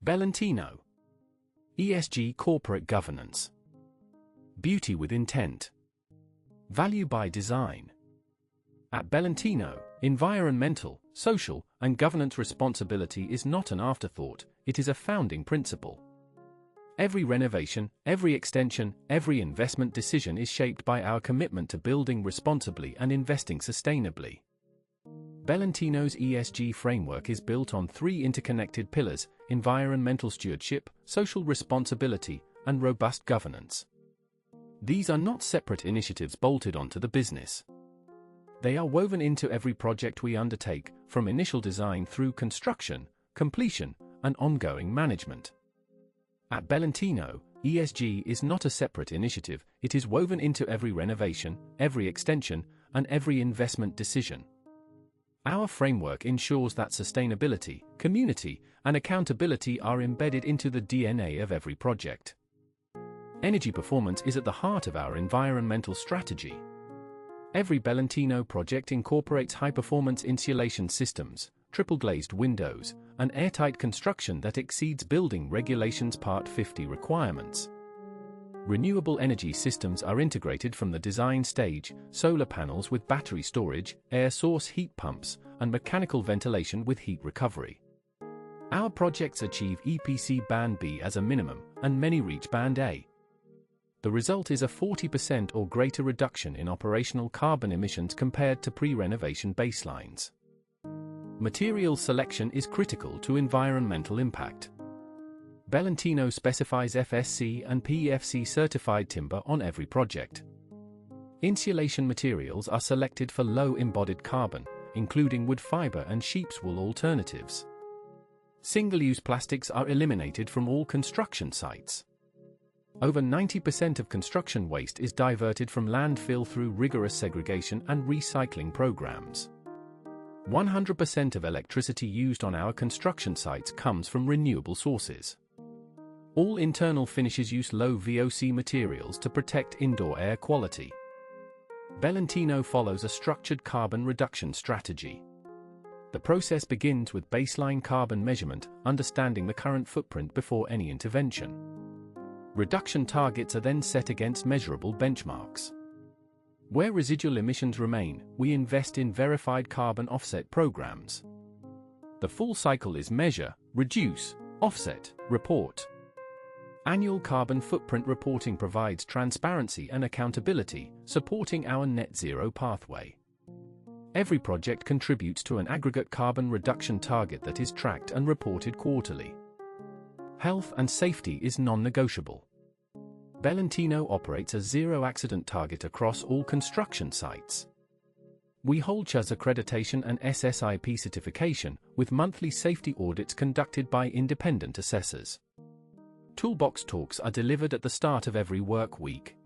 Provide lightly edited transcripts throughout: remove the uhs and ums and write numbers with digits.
Belentino ESG Corporate Governance. Beauty with intent. Value by design. At Belentino, environmental, social, and governance responsibility is not an afterthought, it is a founding principle. Every renovation, every extension, every investment decision is shaped by our commitment to building responsibly and investing sustainably. Belentino's ESG framework is built on three interconnected pillars: environmental stewardship, social responsibility, and robust governance. These are not separate initiatives bolted onto the business. They are woven into every project we undertake, from initial design through construction, completion, and ongoing management. At Belentino, ESG is not a separate initiative, it is woven into every renovation, every extension, and every investment decision. Our framework ensures that sustainability, community, and accountability are embedded into the DNA of every project. Energy performance is at the heart of our environmental strategy. Every Belentino project incorporates high-performance insulation systems, triple-glazed windows, and airtight construction that exceeds Building Regulations Part 50 requirements. Renewable energy systems are integrated from the design stage: solar panels with battery storage, air source heat pumps, and mechanical ventilation with heat recovery. Our projects achieve EPC Band B as a minimum, and many reach Band A. The result is a 40% or greater reduction in operational carbon emissions compared to pre-renovation baselines. Material selection is critical to environmental impact. Belentino specifies FSC and PEFC certified timber on every project. Insulation materials are selected for low embodied carbon, including wood fiber and sheep's wool alternatives. Single-use plastics are eliminated from all construction sites. Over 90% of construction waste is diverted from landfill through rigorous segregation and recycling programs. 100% of electricity used on our construction sites comes from renewable sources. All internal finishes use low VOC materials to protect indoor air quality. Belentino follows a structured carbon reduction strategy. The process begins with baseline carbon measurement, understanding the current footprint before any intervention. Reduction targets are then set against measurable benchmarks. Where residual emissions remain, we invest in verified carbon offset programs. The full cycle is measure, reduce, offset, report. Annual carbon footprint reporting provides transparency and accountability, supporting our net zero pathway. Every project contributes to an aggregate carbon reduction target that is tracked and reported quarterly. Health and safety is non-negotiable. Belentino operates a zero-accident target across all construction sites. We hold CHAS accreditation and SSIP certification, with monthly safety audits conducted by independent assessors. Toolbox talks are delivered at the start of every work week.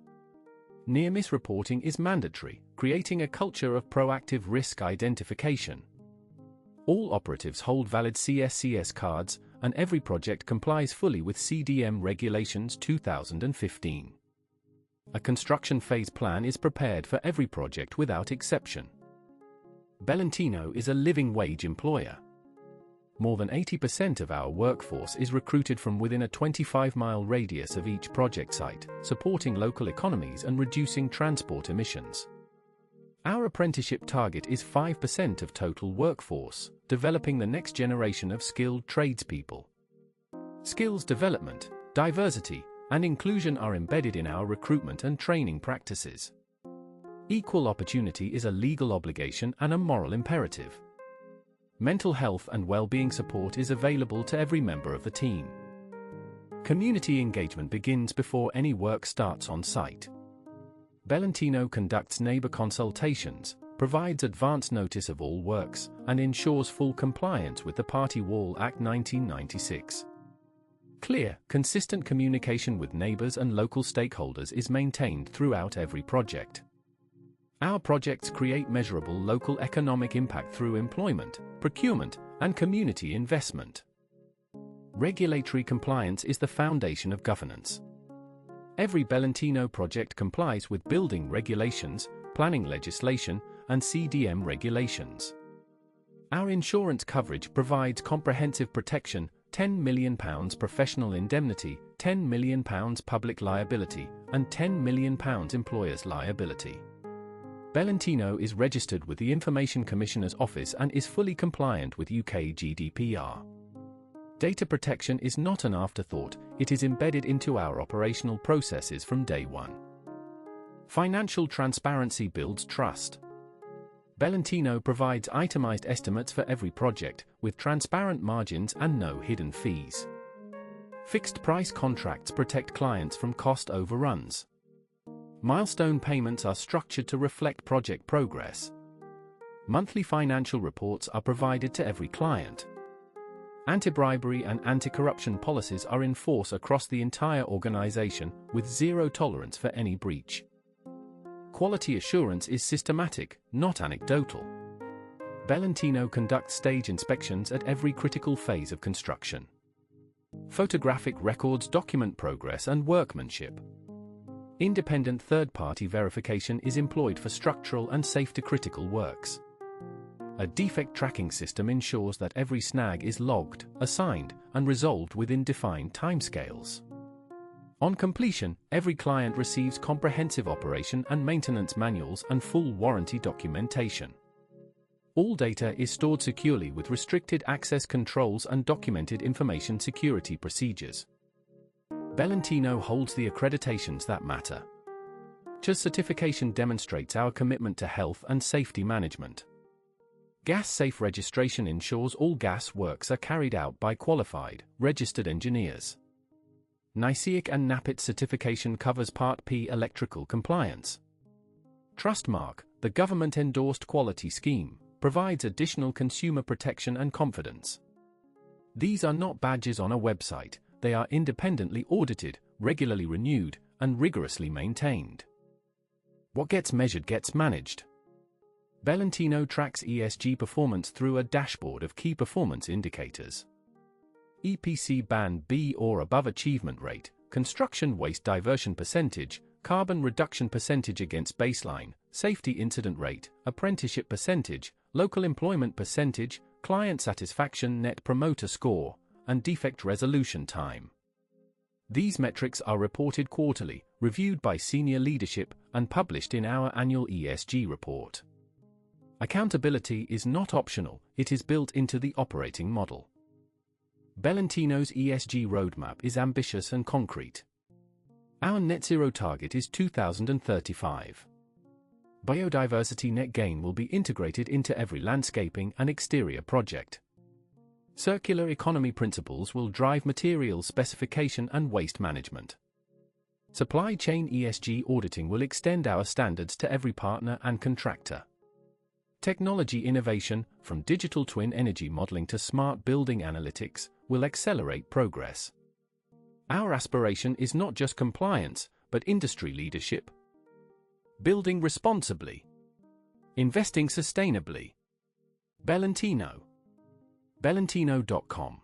Near-miss reporting is mandatory, creating a culture of proactive risk identification. All operatives hold valid CSCS cards, and every project complies fully with CDM Regulations 2015. A construction phase plan is prepared for every project without exception. Belentino is a living wage employer. More than 80% of our workforce is recruited from within a 25-mile radius of each project site, supporting local economies and reducing transport emissions. Our apprenticeship target is 5% of total workforce, developing the next generation of skilled tradespeople. Skills development, diversity, and inclusion are embedded in our recruitment and training practices. Equal opportunity is a legal obligation and a moral imperative. Mental health and well-being support is available to every member of the team. Community engagement begins before any work starts on site. Belentino conducts neighbor consultations, provides advance notice of all works, and ensures full compliance with the Party Wall Act 1996. Clear, consistent communication with neighbors and local stakeholders is maintained throughout every project. Our projects create measurable local economic impact through employment, procurement, and community investment. Regulatory compliance is the foundation of governance. Every Belentino project complies with building regulations, planning legislation, and CDM regulations. Our insurance coverage provides comprehensive protection, £10 million professional indemnity, £10 million public liability, and £10 million employer's liability. Belentino is registered with the Information Commissioner's Office and is fully compliant with UK GDPR. Data protection is not an afterthought, it is embedded into our operational processes from day one. Financial transparency builds trust. Belentino provides itemized estimates for every project, with transparent margins and no hidden fees. Fixed-price contracts protect clients from cost overruns. Milestone payments are structured to reflect project progress. Monthly financial reports are provided to every client. Anti-bribery and anti-corruption policies are in force across the entire organization, with zero tolerance for any breach. Quality assurance is systematic, not anecdotal. Belentino conducts stage inspections at every critical phase of construction. Photographic records document progress and workmanship. Independent third-party verification is employed for structural and safety-critical works. A defect tracking system ensures that every snag is logged, assigned, and resolved within defined timescales. On completion, every client receives comprehensive operation and maintenance manuals and full warranty documentation. All data is stored securely with restricted access controls and documented information security procedures. Belentino holds the accreditations that matter. CHAS certification demonstrates our commitment to health and safety management. Gas Safe registration ensures all gas works are carried out by qualified, registered engineers. NICEAC and NAPIT certification covers Part P electrical compliance. Trustmark, the government-endorsed quality scheme, provides additional consumer protection and confidence. These are not badges on a website, they are independently audited, regularly renewed, and rigorously maintained. What gets measured gets managed. Belentino tracks ESG performance through a dashboard of key performance indicators. EPC Band B or above achievement rate, construction waste diversion percentage, carbon reduction percentage against baseline, safety incident rate, apprenticeship percentage, local employment percentage, client satisfaction net promoter score, and defect resolution time. These metrics are reported quarterly, reviewed by senior leadership, and published in our annual ESG report. Accountability is not optional, it is built into the operating model. Belentino's ESG roadmap is ambitious and concrete. Our net zero target is 2035. Biodiversity net gain will be integrated into every landscaping and exterior project. Circular economy principles will drive materials specification and waste management. Supply chain ESG auditing will extend our standards to every partner and contractor. Technology innovation, from digital twin energy modeling to smart building analytics, will accelerate progress. Our aspiration is not just compliance, but industry leadership. Building responsibly. Investing sustainably. Belentino. Belentino.com